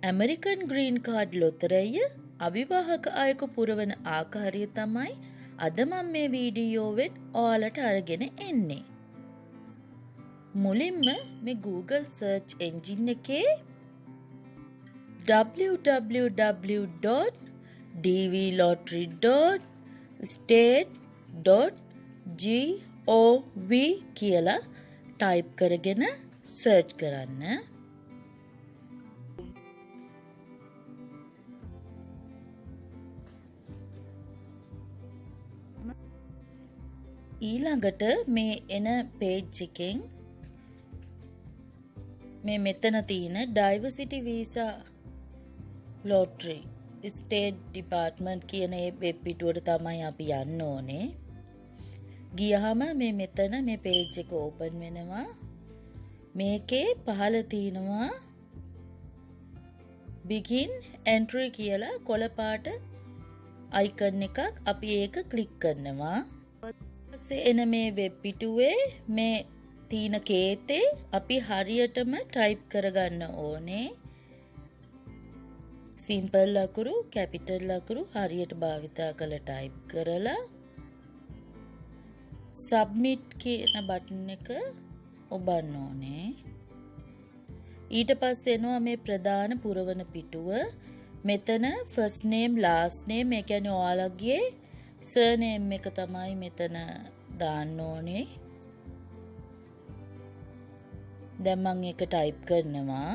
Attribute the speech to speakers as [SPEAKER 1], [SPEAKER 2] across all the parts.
[SPEAKER 1] American green card ලොතරැය අවිවාහක අයෙකු පුරවන ආකාරය තමයි අද මම මේ වීඩියෝවෙන් ඔයාලට අරගෙන එන්නේ. මුලින්ම මේ Google search engine එකේ www.dvlottery.state.gov කියලා ටයිප් කරගෙන සර්ච් කරන්න. ඊළඟට මේ එන පේජ් එකෙන් මේ මෙතන තියෙන Diversity Visa Lottery State Department කියන ඒ වෙබ් පිටුවට තමයි අපි යන්න ඕනේ. ගියහම මේ මෙතන මේ පේජ් එක ඕපන් වෙනවා. මේකේ පහළ තියෙනවා begin entry කියලා කොළ පාට icon එකක්. අපි ඒක ක්ලික් කරනවා. ඊපස්සේ එන මේ වෙබ් පිටුවේ මේ තියෙන කේතේ අපි හරියටම ටයිප් කරගන්න ඕනේ. සිම්පල් ලකුරු, කැපිටල් ලකුරු හරියට භාවිතා කරලා ටයිප් කරලා සබ්මිට් කියන බටන් එක ඔබන්න ඕනේ. ඊට පස්සේ එනවා මේ ප්‍රධාන පුරවන පිටුව. මෙතන first name last name ඒ කියන්නේ ඔයාලගේ surname එක තමයි මෙතන දාන්න ඕනේ. දැන් මම ඒක ටයිප් කරනවා.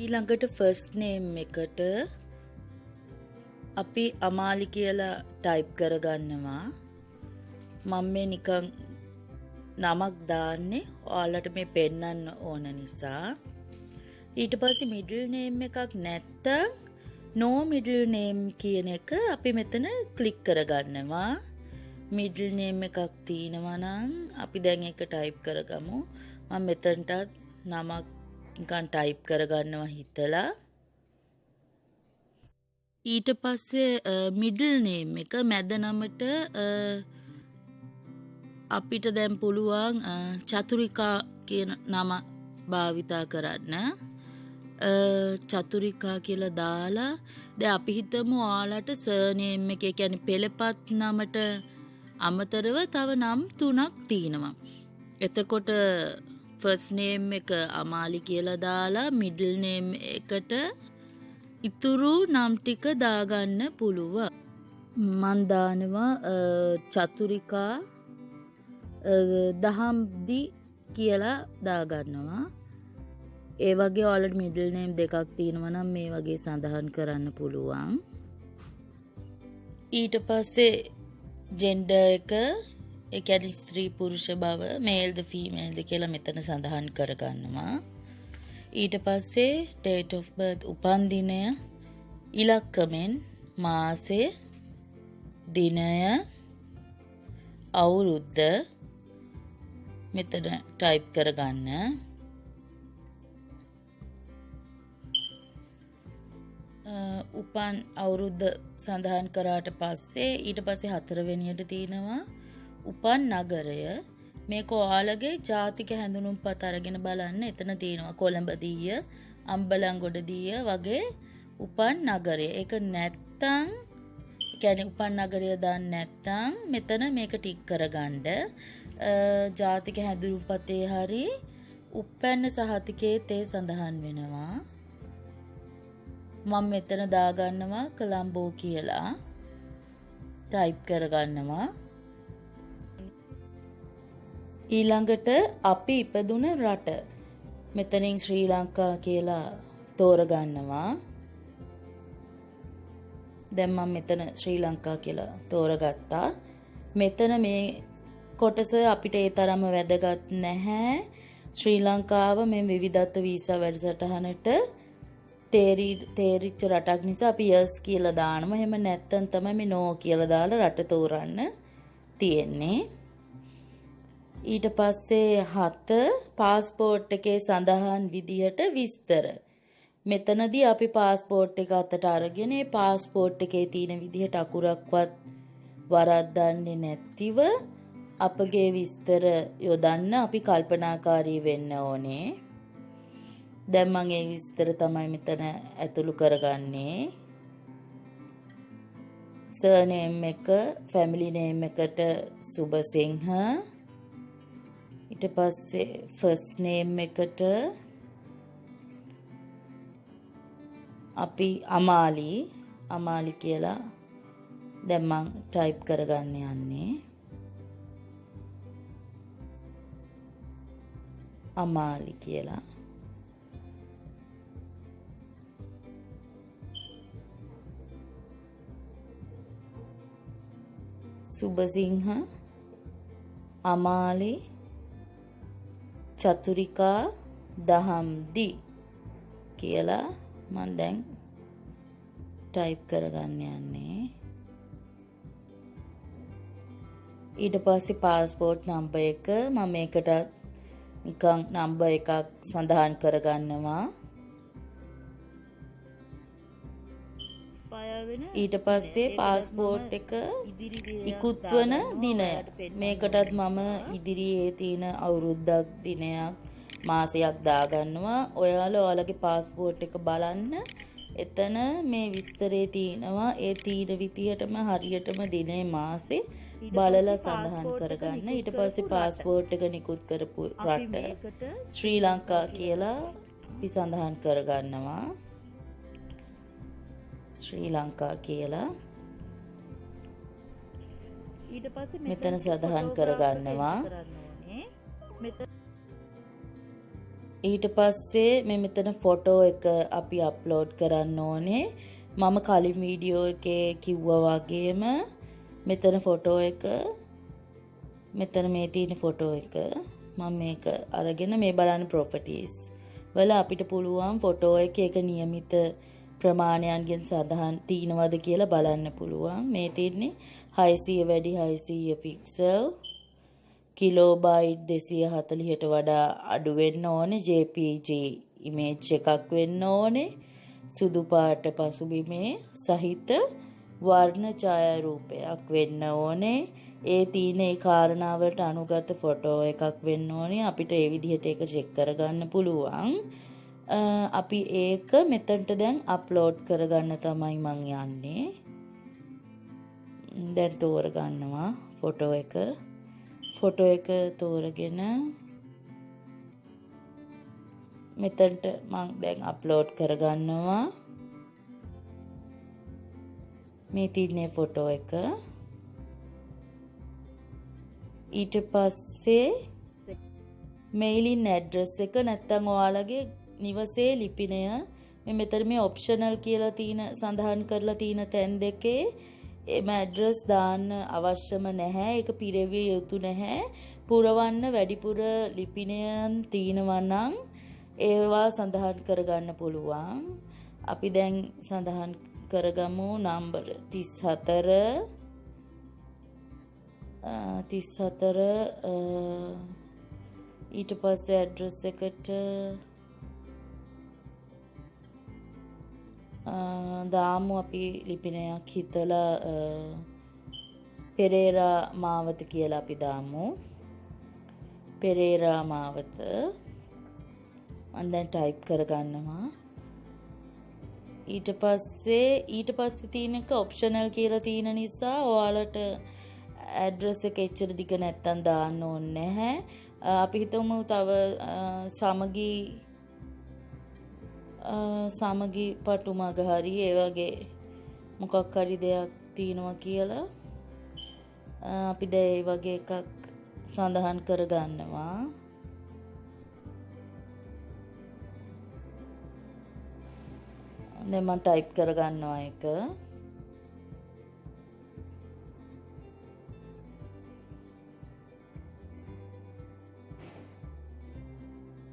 [SPEAKER 1] ඊළඟට first name එකට අපි අමාලි කියලා ටයිප් කරගන්නවා. මම මේ නිකන් නමක් දාන්නේ ඔයාලට මේ පෙන්නන්න ඕන නිසා. ඊට පස්සේ middle name එකක් නැත්තම් no middle name කියන එක අපි මෙතන ක්ලික් කරගන්නවා. middle name එකක් තියෙනවා නම් අපි දැන් ඒක ටයිප් කරගමු. මම මෙතනට නමක් නිකන් ටයිප් කරගන්නවා හිතලා. ඊට පස්සේ middle name එක මැද නමට අපිට දැන් පුළුවන් චතුරිකා කියන නම භාවිතා කරන්න. චතුරිකා කියලා දාලා දැන් අපි හිතමු ඔයාලට surname එක කියන්නේ පෙළපත් නමට අමතරව තව නම් 3ක් තියෙනවා. එතකොට first name එක අමාලි කියලා දාලා middle name එකට ඉතුරු නම් ටික දාගන්න පුළුවන්. මන් දානවා චතුරිකා දහම්දි කියලා දාගන්නවා. ඒ වගේ ඔයාලට middle name දෙකක් තියෙනවා නම් මේ වගේ සඳහන් කරන්න පුළුවන්. ඊට පස්සේ gender එක ඒ කියන්නේ ස්ත්‍රී පුරුෂ බව male ද female ද කියලා මෙතන සඳහන් කරගන්නවා. ඊට පස්සේ date of birth උපන්දිනය, ඉලක්කමෙන් මාසය, දිනය, අවුරුද්ද මෙතන ටයිප් කරගන්න. උපන් අවුරුද්ද සඳහන් කරාට පස්සේ ඊට පස්සේ 4 වෙනියට තියෙනවා උපන් නගරය. මේක ඔයාලගේ ජාතික හැඳුනුම්පත අරගෙන බලන්න. එතන තියෙනවා කොළඹ දීය, අම්බලන්ගොඩ දීය වගේ උපන් නගරය. ඒක නැත්තම් කියන්නේ උපන් නගරය දාන්න නැත්තම් මෙතන මේක ටික් කරගන්න. ජාතික හැඳුනුම්පතේ හරි උපැන්න සහතිකයේ තේ සඳහන් වෙනවා. මම මෙතන දාගන්නවා කොළඹෝ කියලා ටයිප් කරගන්නවා. ඊළඟට අපි ඉපදුන රට මෙතනින් ශ්‍රී ලංකා කියලා තෝරගන්නවා. දැන් මම මෙතන ශ්‍රී ලංකා කියලා තෝරගත්තා. මෙතන මේ කොටස අපිට ඒ තරම්ම වැදගත් නැහැ. ශ්‍රී ලංකාව මේ විවිධත්ව වීසා වැඩසටහනට තේරිච්ච රටක් නිසා අපි yes කියලා දානවා. එහෙම නැත්නම් තමයි මේ no කියලා දාලා රට තෝරන්න තියෙන්නේ. ඊට පස්සේ 7 පාස්පෝර්ට් එකේ සඳහන් විදිහට විස්තර. මෙතනදී අපි පාස්පෝර්ට් එක අතට අරගෙන ඒ පාස්පෝර්ට් එකේ තියෙන විදිහට අකුරක්වත් වරද්දන්නේ නැතිව අපගේ විස්තර යොදන්න අපි කල්පනාකාරී වෙන්න ඕනේ. දැන් මම ඒ විස්තර තමයි මෙතන ඇතුළු කරගන්නේ. සර්නේම් එක ෆැමිලි නේම් එකට සුබසිංහ. ඊට පස්සේ ෆස්ට් නේම් එකට අපි අමාලි කියලා දැන් මම ටයිප් කරගන්න යන්නේ. අමාලි කියලා. සුබසිංහ, අමාලි, චතුරිකා, දහම්දි කියලා මම දැන් ටයිප් කරගන්න යන්නේ. ඊට පස්සේ පාස්පෝර්ට් නම්බර් එක මම මේකට නිකන් නම්බර් එකක් සඳහන් කරගන්නවා. ඊට පස්සේ පාස්පෝර්ට් එක ඉක්ුත් වන දිනය මේකටත් මම ඉදිරියේ තියෙන අවුරුද්දක් දිනයක් මාසයක් දාගන්නවා. ඔයාලා ඔයාලගේ පාස්පෝර්ට් එක බලන්න. එතන මේ විස්තරේ තියෙනවා. ඒ තීන විදිහටම හරියටම දිනේ මාසේ බලලා සඳහන් කරගන්න. ඊට පස්සේ පාස්පෝර්ට් එක නිකුත් කරපු රට ශ්‍රී ලංකා කියලා අපි සඳහන් කරගන්නවා. ශ්‍රී ලංකා කියලා ඊට පස්සේ මෙතන සඳහන් කරගන්නවා. ඊට පස්සේ මේ මෙතන ෆොටෝ එක අපි අප්ලෝඩ් කරන්න ඕනේ. මම කලින් වීඩියෝ එකේ කිව්වා වගේම මෙතන ෆොටෝ එක මෙතන මේ තියෙන ෆොටෝ එක මම මේක අරගෙන මේ බලන්න ප්‍රොපර්ටිස් වල අපිට පුළුවන් ෆොටෝ එක નિયમિત ප්‍රමාණයන්ගෙන් සඳහන් තියෙනවද කියලා බලන්න පුළුවන්. මේ තියෙන්නේ 600 වැඩි 600 පික්සල්, කිලෝබයිට් 240ට වඩා අඩු වෙන්න ඕනේ, JPG ඉමේජ් එකක් වෙන්න ඕනේ, සුදු පාට පසුබිමේ සහිත වර්ණ ඡායාරූපයක් වෙන්න ඕනේ. ඒ තියෙන ඒ කාරණාවලට අනුගත ෆොටෝ එකක් වෙන්න ඕනේ. අපිට ඒ විදිහට ඒක චෙක් කරගන්න පුළුවන්. අපි ඒක මෙතනට දැන් අප්ලෝඩ් කරගන්න තමයි මං යන්නේ. දැන් තෝරගන්නවා ෆොටෝ එක. ෆොටෝ එක තෝරගෙන මෙතනට මං දැන් අප්ලෝඩ් කරගන්නවා. මේ තියෙන ෆොටෝ එක. ඊට පස්සේ මේලින් ඇඩ්‍රස් එක නැත්තම් ඔයාලගේ නිවසේ ලිපිනය මේ මෙතන මේ ඔප්ෂනල් කියලා තියෙන සඳහන් කරලා තියෙන තැන් දෙකේ එම ඇඩ්‍රස් දාන්න අවශ්‍යම නැහැ. ඒක පිරෙවිය යුතු නැහැ. පුරවන්න වැඩිපුර ලිපිනයන් තියෙනවා නම් ඒවා සඳහන් කරගන්න පුළුවන්. අපි දැන් සඳහන් කරගමු නම්බර 34 ඊට පස්සේ ඇඩ්‍රස් එකට දාමු අපි ලිපිනයක් හිතලා පෙරේරා මාවත කියලා අපි දාමු. පෙරේරා මාවත මම දැන් ටයිප් කරගන්නවා. ඊට පස්සේ තියෙන එක ඔප්ෂනල් කියලා තියෙන නිසා ඔයාලට ඇඩ්‍රස් එක එච්චර දිග නැත්තම් දාන්න ඕනේ නැහැ. අපි හිතමු තව සමගි පටුමග හරි ඒ වගේ මොකක් හරි දෙයක් තියෙනවා කියලා අපි දැන් ඒ වගේ එකක් සඳහන් කරගන්නවා. දැන් මම ටයිප් කරගන්නවා එක.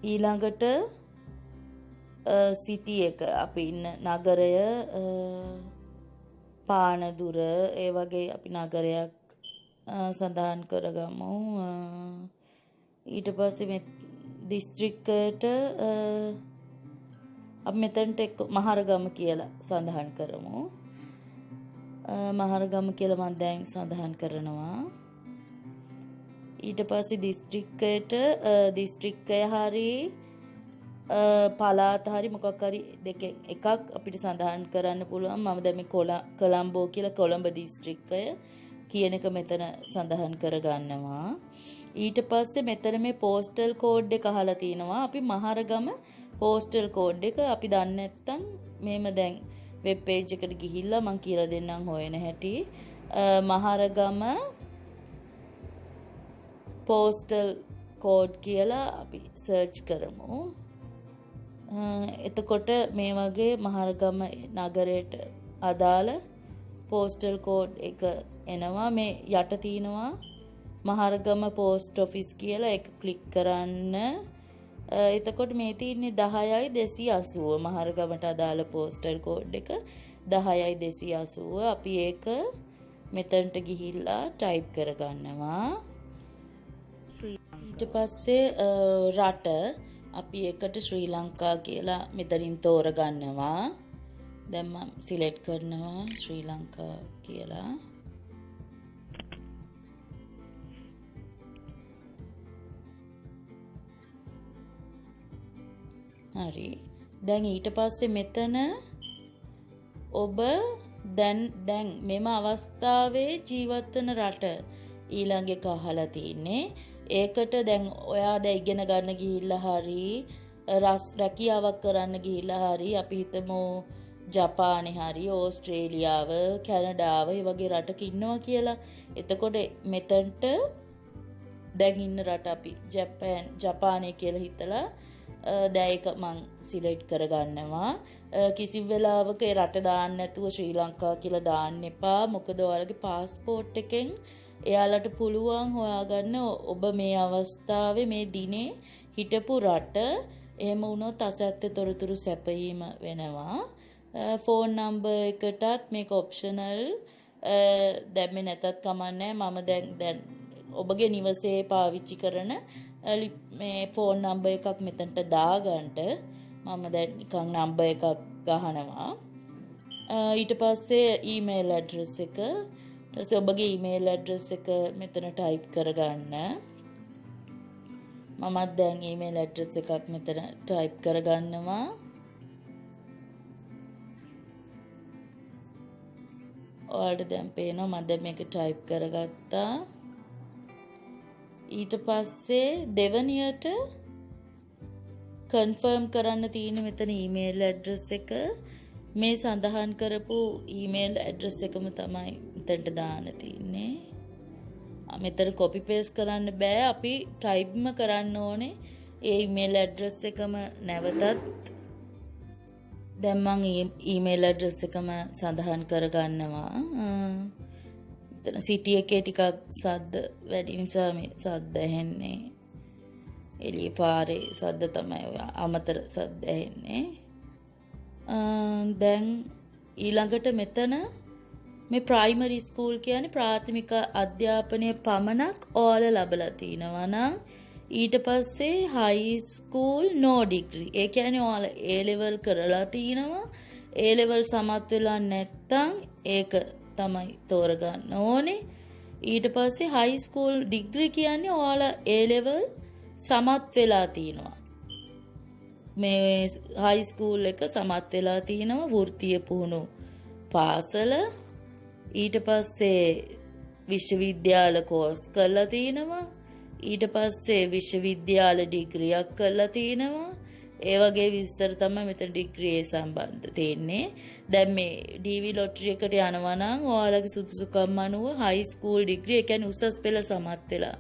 [SPEAKER 1] ඊළඟට සිටි එක අපි ඉන්න නගරය පානදුර ඒ වගේ අපි නගරයක් සඳහන් කරගමු. ඊට පස්සේ මේ දිස්ත්‍රික්කයට අපි මෙතනට එක්ක මහරගම කියලා සඳහන් කරමු. මහරගම කියලා මම දැන් සඳහන් කරනවා. ඊට පස්සේ දිස්ත්‍රික්කය හරි පළාත හරි මොකක් හරි දෙකෙන් එකක් අපිට සඳහන් කරන්න පුළුවන්. මම දැන් මේ කොළඹෝ කියලා කොළඹ දිස්ත්‍රික්කය කියන එක මෙතන සඳහන් කරගන්නවා. ඊට පස්සේ මෙතන මේ පෝස්ටල් කෝඩ් එක අහලා තිනවා. අපි මහරගම පෝස්ටල් කෝඩ් එක අපි දන්නේ නැත්නම් මේම දැන් වෙබ් පේජ් එකට ගිහිල්ලා මම කියලා දෙන්නම් හොයන හැටි. මහරගම පෝස්ටල් කෝඩ් කියලා අපි සර්ච් කරමු. එතකොට මේ වගේ මහරගම නගරයට අදාළ පෝස්ටල් කෝඩ් එක එනවා. මේ යට තියෙනවා මහරගම පෝස්ට් ඔෆිස් කියලා. එක ක්ලික් කරන්න. එතකොට මේ තියෙන්නේ 10/280 මහරගමට අදාළ පෝස්ටල් කෝඩ් එක 10/280. අපි ඒක මෙතනට ගිහිල්ලා ටයිප් කරගන්නවා. ඊට පස්සේ රට අපි එකට ශ්‍රී ලංකා කියලා මෙතනින් තෝරගන්නවා. දැන් මම සිලෙක්ට් කරනවා ශ්‍රී ලංකා කියලා. හරි. දැන් ඊට පස්සේ මෙතන ඔබ දැන් මෙම අවස්ථාවේ ජීවත් වෙන රට ඊළඟ එක අහලා තින්නේ. ඒකට දැන් ඔයා දැන් ඉගෙන ගන්න ගිහිල්ලා හරි රැකියාවක් කරන්න ගිහිල්ලා හරි අපි හිතමු ජපානේ හරි ඕස්ට්‍රේලියාව කැනඩාව ඒ වගේ රටක ඉන්නවා කියලා. එතකොට මෙතනට දැන් ඉන්න රට අපි ජපානේ කියලා හිතලා දැන් ඒක මං සිලෙක්ට් කරගන්නවා. කිසිම වෙලාවක ඒ රට දාන්න නැතුව ශ්‍රී ලංකා කියලා දාන්න එපා. මොකද ඔයාලගේ પાස්පෝර්ට් එකෙන් එයාලට පුළුවන් හොයාගන්න ඔබ මේ අවස්ථාවේ මේ දිනේ හිටපු රට. එහෙම වුණොත් අසත්‍ය තොරතුරු සැපයීම වෙනවා. ෆෝන් නම්බර් එකටත් මේක ඔප්ෂනල්. දැම්මේ නැතත් කමන්නේ. මම දැන් ඔබගේ නිවසේ පාවිච්චි කරන මේ ෆෝන් නම්බර් එකක් මෙතනට දාගන්න මම දැන් නිකන් නම්බර් එකක් ගහනවා. ඊට පස්සේ ඊමේල් ඇඩ්‍රස් එක. ඊට පස්සේ ඔබගේ ඊමේල් ඇඩ්‍රස් එක මෙතන ටයිප් කරගන්න. මමත් දැන් ඊමේල් ඇඩ්‍රස් එකක් මෙතන ටයිප් කරගන්නවා. ඔයාලට දැන් පේනවා මම දැන් මේක ටයිප් කරගත්තා. ඊට පස්සේ දෙවනියට කන්ෆර්ම් කරන්න තියෙන මෙතන ඊමේල් ඇඩ්‍රස් එක. මේ සඳහන් කරපු ඊමේල් ඇඩ්‍රස් එකම තමයි මෙතනට දාන්න තියෙන්නේ. මෙතන කොපි පේස්ට් කරන්න බෑ. අපි ටයිප්ම කරන්න ඕනේ ඒ ඊමේල් ඇඩ්‍රස් එකම නැවතත්. දැන් මම ඊමේල් ඇඩ්‍රස් එකම සඳහන් කරගන්නවා. මෙතන සිටි එකේ ටිකක් සද්ද වැඩි නිසා මේ සද්ද ඇහෙන්නේ. එළිය පාරේ සද්ද තමයි ඔය අමතර සද්ද ඇහෙන්නේ. දැන් ඊළඟට මෙතන මේ ප්‍රයිමරි ස්කූල් කියන්නේ ප්‍රාථමික අධ්‍යාපනය පමණක් ඔයාලා ලබලා තිනවා නම් ඊට පස්සේ හයි ස්කූල් නෝ ඩිග්‍රී. ඒ කියන්නේ ඔයාලා A level කරලා තිනවා. A level සමත් වෙලා නැත්තම් ඒක තමයි තෝරගන්න ඕනේ. ඊට පස්සේ හයි ස්කූල් ඩිග්‍රී කියන්නේ ඔයාලා A level සමත් වෙලා තිනවා. මේ හයි ස්කූල් එක සමත් වෙලා තිනවා වෘත්තීය පුහුණු පාසල. ඊට පස්සේ විශ්වවිද්‍යාල කෝස් කරලා තිනවා. ඊට පස්සේ විශ්වවිද්‍යාල ඩිග්‍රියක් කරලා තිනවා. ඒ වගේ විස්තර තමයි මෙතන ඩිග්‍රී සම්බන්ධ තියෙන්නේ. දැන් මේ DV ලොටරි එකට යනවා නම් ඔයාලගේ සුදුසුකම් අනුව හයි ස්කූල් ඩිග්‍රී ඒ කියන්නේ උසස් පෙළ සමත් වෙලා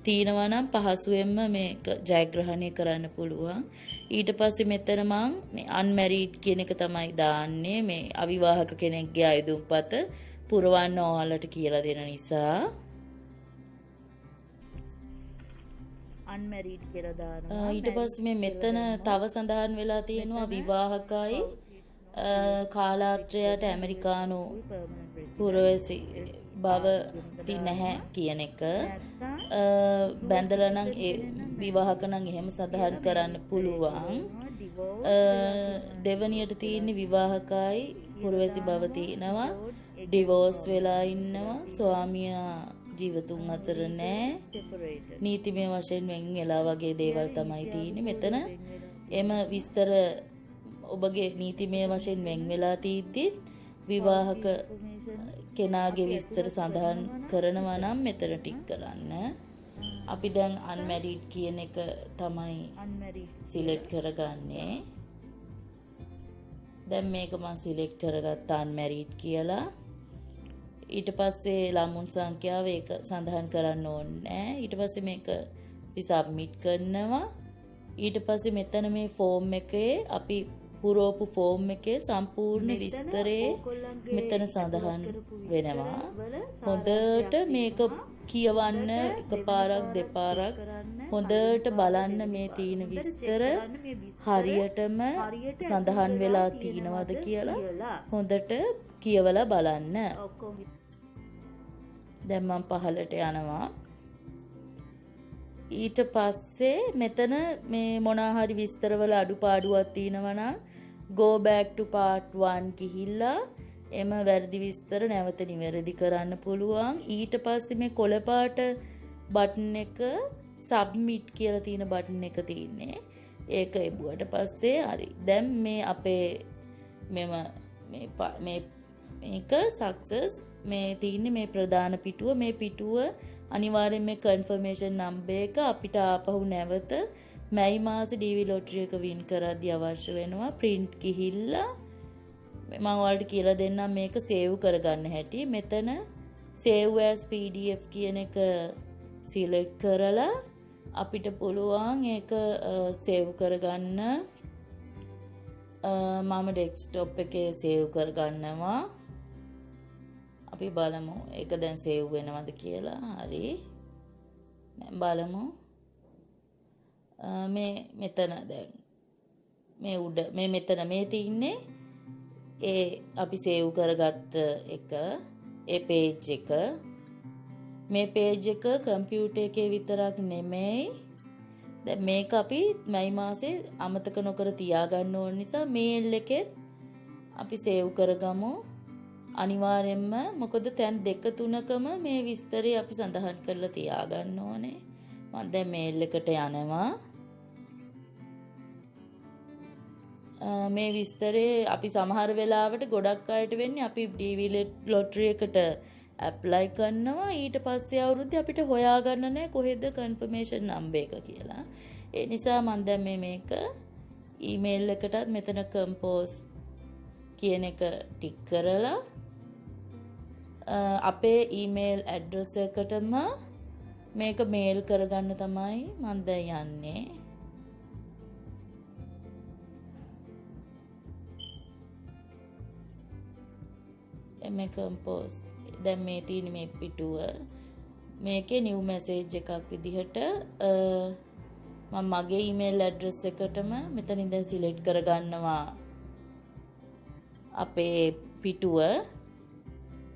[SPEAKER 1] තිනවා නම් පහසුවෙන්ම මේක ජයග්‍රහණය කරන්න පුළුවන්. ඊට පස්සේ මෙතන මං මේ අන්මැරිඩ් කියන එක තමයි දාන්නේ. මේ අවිවාහක කෙනෙක්ගේ අයදුම්පත පුරවන්න ඔයාලට කියලා දෙන නිසා අන්මැරිඩ් කියලා දානවා. ඊට පස්සේ මේ මෙතන තව සඳහන් වෙලා තියෙනවා විවාහකයි කාලාත්‍රයට ඇමරිකානු පුරවැසි බව නැහැ කියන එක. බැඳලා නම් ඒ විවාහක නම් එහෙම සඳහන් කරන්න පුළුවන්. දෙවනියට තියෙන විවාහකයි පුරවැසි බව තියෙනවා. ඩිවෝස් වෙලා ඉන්නවා. ස්වාමියා ජීවතුන් අතර නෑ. නීතිමය වශයෙන් වෙන් වෙලා වගේ දේවල් තමයි තියෙන්නේ. මෙතන එම විස්තර ඔබගේ නීතිමය වශයෙන් වෙන් වෙලා තියද්දි විවාහක කෙනාගේ විස්තර සඳහන් කරනවා නම් මෙතන ටික් කරන්න. අපි දැන් අන්මැරිඩ් කියන එක තමයි සිලෙක්ට් කරගන්නේ. දැන් මේක මම සිලෙක්ට් කරගත්තා අන්මැරිඩ් කියලා. ඊට පස්සේ ළමුන් සංඛ්‍යාව ඒක සඳහන් කරන්න ඕනේ නෑ. ඊට පස්සේ මේක අපි සබ්මිට් කරනවා. ඊට පස්සේ මෙතන මේ ෆෝම් එකේ අපි පුරවපු ෆෝම් එකේ සම්පූර්ණ විස්තරේ මෙතන සඳහන් වෙනවා. හොඳට මේක කියවන්න එකපාරක් දෙපාරක් හොඳට බලන්න මේ තියෙන විස්තර හරියටම සඳහන් වෙලා තියෙනවද කියලා හොඳට කියවලා බලන්න. දැන් මම පහලට යනවා. ඊට පස්සේ මෙතන මේ මොනවා හරි විස්තරවල අඩුපාඩුවක් තියෙනවා නම් go back to part 1 ගිහිල්ලා එම වැරදි විස්තර නැවත නිවැරදි කරන්න පුළුවන්. ඊට පස්සේ මේ කොළ පාට බටන් එක submit කියලා තියෙන බටන් එක තියෙන්නේ. ඒක එබුවට පස්සේ හරි. දැන් මේ අපේ මේක success මේ තියෙන්නේ මේ ප්‍රධාන පිටුව. මේ පිටුව අනිවාර්යෙන් මේ කන්ෆර්මේෂන් නම්බර් එක අපිට ආපහු නැවත මැයි මාසේ DV ලොටරි එක වින් කරද්දී අවශ්‍ය වෙනවා. print ගිහිල්ලා මම ඔයාලට කියලා දෙන්නම් මේක සේව් කරගන්න හැටි. මෙතන save as pdf කියන එක සිලෙක්ට් කරලා අපිට පුළුවන් ඒක සේව් කරගන්න. මම ඩෙස්ක්ටොප් එකේ සේව් කරගන්නවා. අපි බලමු ඒක දැන් සේව් වෙනවද කියලා. හරි. බලමු. මෙතන දැන් මේ උඩ මෙතන මේ තින්නේ ඒ අපි සේව් කරගත්ත එක ඒ පේජ් එක. මේ පේජ් එක කම්පියුටර් එකේ විතරක් නෙමෙයි. දැන් මේක අපි මැයි මාසේ අමතක නොකර තියාගන්න ඕන නිසා මේල් එකෙත් අපි සේව් කරගමු. අනිවාර්යෙන්ම මොකද තැන් දෙක තුනකම මේ විස්තරය අපි සඳහන් කරලා තියාගන්න ඕනේ. මම දැන් මේල් එකට යනවා. මේ විස්තරේ අපි සමහර වෙලාවට ගොඩක් අයට වෙන්නේ අපි DV ලොටරි එකට ඇප්ලයි කරනවා. ඊට පස්සේ අවුරුද්දේ අපිට හොයාගන්න නැහැ කොහෙද කන්ෆර්මේෂන් නම්බර් එක කියලා. ඒ නිසා මම දැන් මේක ඊමේල් එකටත් මෙතන කම්පෝස් කියන එක ටික් කරලා අපේ ඊමේල් ඇඩ්‍රස් එකටම මේක මේල් කරගන්න තමයි මම දැන් යන්නේ. මේ කම්පෝස් දැන් මේ තියෙන මේ පිටුව මේකේ නිව් මැසේජ් එකක් විදිහට මම මගේ ඊමේල් ඇඩ්‍රස් එකටම මෙතන ඉඳන් සිලෙක්ට් කරගන්නවා අපේ පිටුව.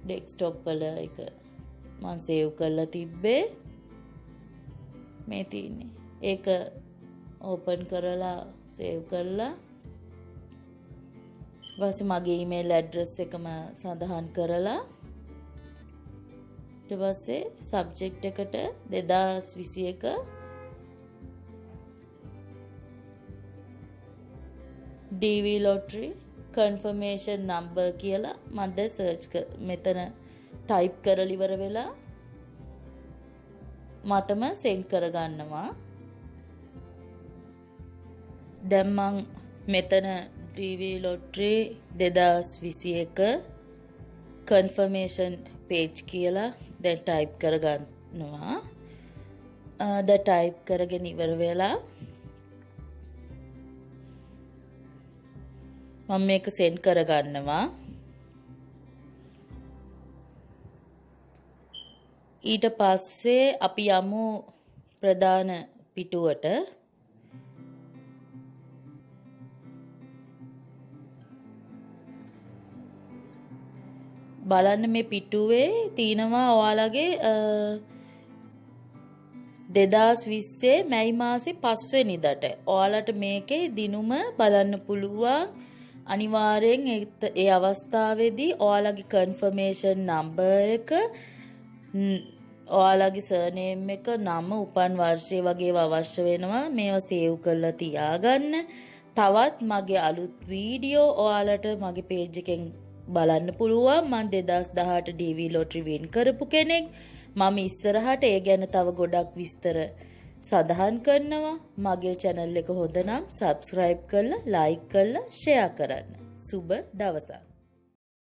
[SPEAKER 1] ඩෙස්ක්ටොප් වල එක මම සේව් කරලා තිබ්බේ මේ තියෙන්නේ. ඒක ඕපන් කරලා සේව් කරලා ඊපස්සේ මගේ ඊමේල් ඇඩ්‍රස් එකම සඳහන් කරලා ඊට පස්සේ සබ්ජෙක්ට් එකට 2021 DV lottery confirmation number කියලා මම දැන් සර්ච් මෙතන ටයිප් කරලා ඉවර වෙලා මටම සෙන්ඩ් කරගන්නවා. දැන් මම මෙතන DV lottery 2021 confirmation page කියලා දැන් ටයිප් කරගන්නවා. දැන් ටයිප් කරගෙන ඉවර වෙලා මම මේක සෙන්ඩ් කරගන්නවා. ඊට පස්සේ අපි යමු ප්‍රධාන පිටුවට. බලන්න මේ පිටුවේ තියෙනවා ඔයාලගේ 2020 මැයි මාසේ 5 වෙනිදාට ඔයාලට මේකේ දිනුම බලන්න පුළුවන්. අනිවාර්යෙන් ඒ අවස්ථාවේදී ඔයාලගේ කන්ෆර්මේෂන් නම්බර් එක ඔයාලගේ සර්නේම් එක නම උපන් වර්ෂය වගේ අවශ්‍ය වෙනවා. මේවා සේව් කරලා තියාගන්න. තවත් මගේ අලුත් වීඩියෝ ඔයාලට මගේ පේජ් එකෙන් බලන්න පුළුවන්. මම 2018 DV ලොටරි වින් කරපු කෙනෙක්. මම ඉස්සරහට ඒ ගැන තව ගොඩක් විස්තර සඳහන් කරනවා. මගේ channel එක හොඳ නම් subscribe කරලා like කරලා share කරන්න. සුබ දවසක්.